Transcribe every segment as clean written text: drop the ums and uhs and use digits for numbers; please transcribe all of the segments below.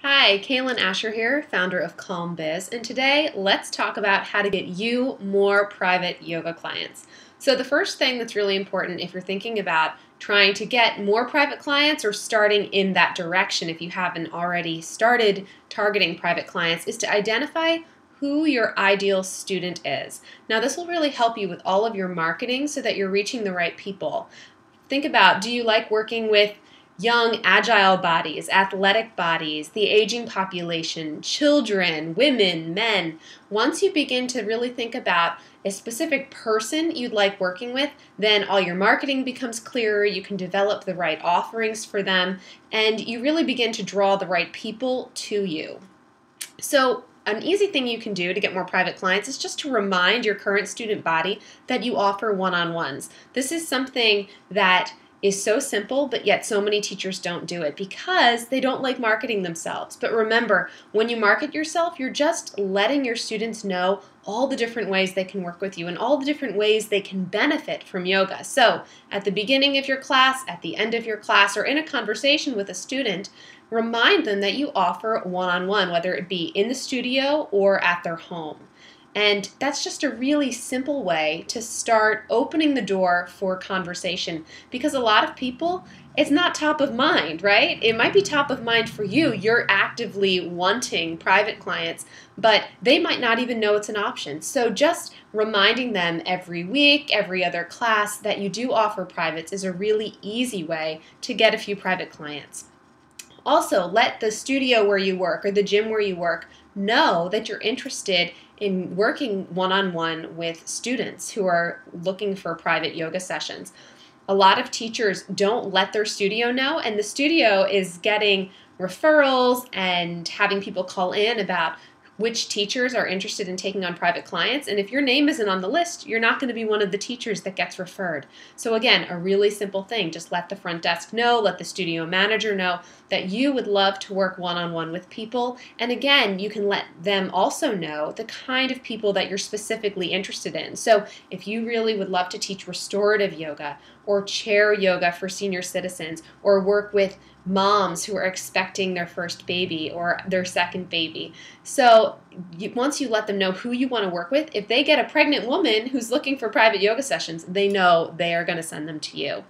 Hi, Cailen Ascher here, founder of Calm Biz, and today let's talk about how to get you more private yoga clients. So the first thing that's really important if you're thinking about trying to get more private clients or starting in that direction if you haven't already started targeting private clients is to identify who your ideal student is. Now this will really help you with all of your marketing so that you're reaching the right people. Think about, do you like working with young, agile bodies, athletic bodies, the aging population, children, women, men? Once you begin to really think about a specific person you'd like working with, then all your marketing becomes clearer, you can develop the right offerings for them, and you really begin to draw the right people to you. So an easy thing you can do to get more private clients is just to remind your current student body that you offer one-on-ones. This is something that is so simple, but yet so many teachers don't do it because they don't like marketing themselves. But remember, when you market yourself, you're just letting your students know all the different ways they can work with you and all the different ways they can benefit from yoga. So at the beginning of your class, at the end of your class, or in a conversation with a student, remind them that you offer one-on-one, whether it be in the studio or at their home. And that's just a really simple way to start opening the door for conversation because a lot of people, it's not top of mind, right? It might be top of mind for you. You're actively wanting private clients, but they might not even know it's an option. So just reminding them every week, every other class that you do offer privates is a really easy way to get a few private clients. Also, let the studio where you work or the gym where you work know that you're interested in working one-on-one with students who are looking for private yoga sessions. A lot of teachers don't let their studio know, and the studio is getting referrals and having people call in about which teachers are interested in taking on private clients, and if your name isn't on the list, you're not going to be one of the teachers that gets referred. So again, a really simple thing, just let the front desk know, let the studio manager know that you would love to work one-on-one with people, and again, you can let them also know the kind of people that you're specifically interested in. So if you really would love to teach restorative yoga or chair yoga for senior citizens or work with moms who are expecting their first baby or their second baby. So once you let them know who you want to work with, if they get a pregnant woman who's looking for private yoga sessions, they know they are going to send them to you.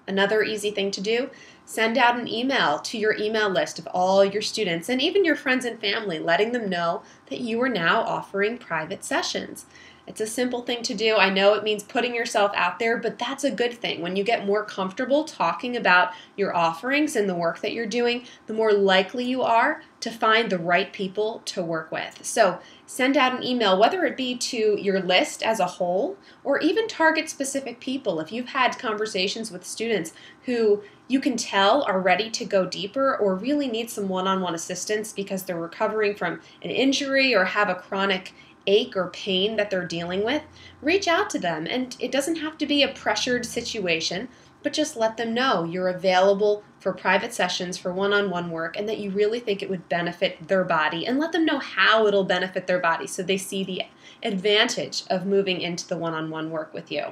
Another easy thing to do, send out an email to your email list of all your students and even your friends and family, letting them know that you are now offering private sessions. It's a simple thing to do. I know it means putting yourself out there, but that's a good thing. When you get more comfortable talking about your offerings and the work that you're doing, the more likely you are to find the right people to work with. So send out an email, whether it be to your list as a whole or even target specific people. If you've had conversations with students who you can tell are ready to go deeper or really need some one-on-one assistance because they're recovering from an injury or have a chronic ache or pain that they're dealing with, reach out to them. And it doesn't have to be a pressured situation, but just let them know you're available for private sessions, for one-on-one work, and that you really think it would benefit their body, and let them know how it'll benefit their body so they see the advantage of moving into the one-on-one work with you.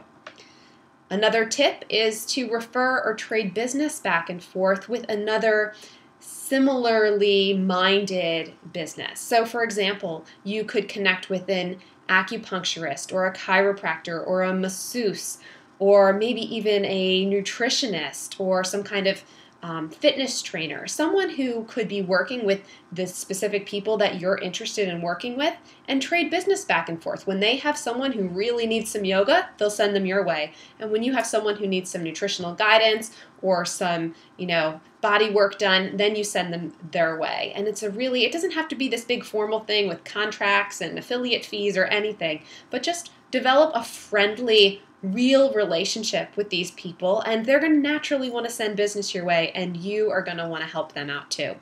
Another tip is to refer or trade business back and forth with another similarly minded business. So for example, you could connect with an acupuncturist or a chiropractor or a masseuse or maybe even a nutritionist or some kind of fitness trainer, someone who could be working with the specific people that you're interested in working with, and trade business back and forth. When they have someone who really needs some yoga, they'll send them your way. And when you have someone who needs some nutritional guidance or some, body work done, then you send them their way. And it doesn't have to be this big formal thing with contracts and affiliate fees or anything, but just develop a friendly, real relationship with these people, and they're going to naturally want to send business your way, and you are going to want to help them out too.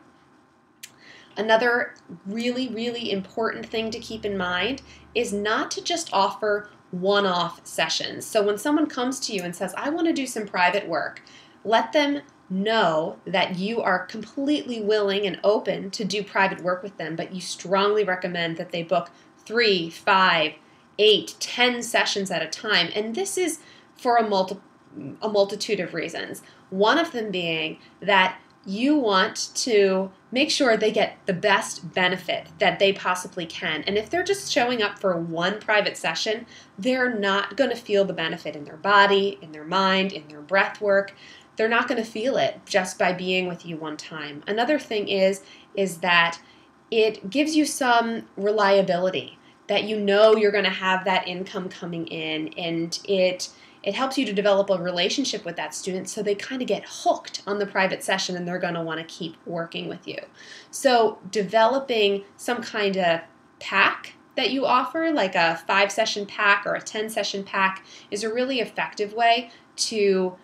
Another really, really important thing to keep in mind is not to just offer one-off sessions. So when someone comes to you and says, I want to do some private work, let them know that you are completely willing and open to do private work with them, but you strongly recommend that they book 3, 5, 8, 10 sessions at a time. And this is for a multitude of reasons. One of them being that you want to make sure they get the best benefit that they possibly can. And if they're just showing up for one private session, they're not going to feel the benefit in their body, in their mind, in their breath work. They're not going to feel it just by being with you one time. Another thing is that it gives you some reliability, that you know you're going to have that income coming in, and it helps you to develop a relationship with that student so they kind of get hooked on the private session and they're going to want to keep working with you. So developing some kind of pack that you offer, like a 5-session pack or a 10-session pack, is a really effective way to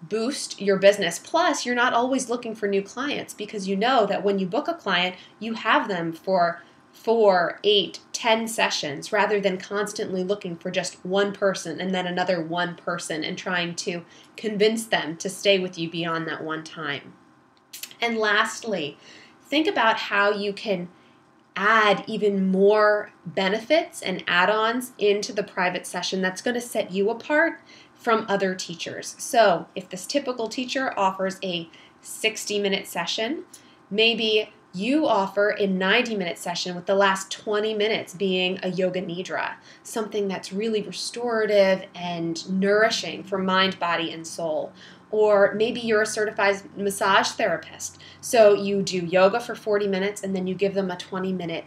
boost your business. Plus, you're not always looking for new clients, because you know that when you book a client, you have them for 4, 8, 10 sessions, rather than constantly looking for just one person and then another one person and trying to convince them to stay with you beyond that one time. And lastly, think about how you can add even more benefits and add-ons into the private session that's going to set you apart from other teachers. So if this typical teacher offers a 60-minute session, maybe you offer a 90-minute session with the last 20 minutes being a yoga nidra, something that's really restorative and nourishing for mind, body, and soul. Or maybe you're a certified massage therapist, so you do yoga for 40 minutes and then you give them a 20-minute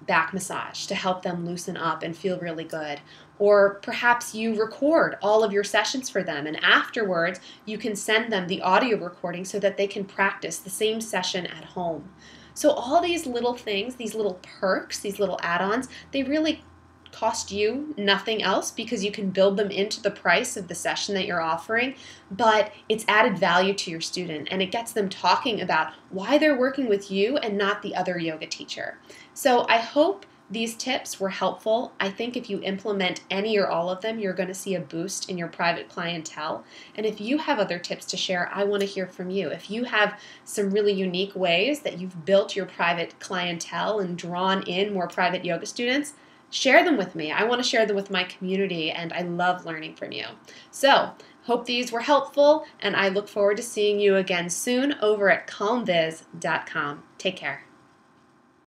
back massage to help them loosen up and feel really good. Or perhaps you record all of your sessions for them, and afterwards you can send them the audio recording so that they can practice the same session at home. So all these little things, these little perks, these little add-ons, they really cost you nothing else, because you can build them into the price of the session that you're offering, but it's added value to your student and it gets them talking about why they're working with you and not the other yoga teacher. So I hope these tips were helpful. I think if you implement any or all of them, you're going to see a boost in your private clientele. And if you have other tips to share, I want to hear from you. If you have some really unique ways that you've built your private clientele and drawn in more private yoga students, share them with me. I want to share them with my community, and I love learning from you. So, hope these were helpful, and I look forward to seeing you again soon over at calmbiz.com. Take care.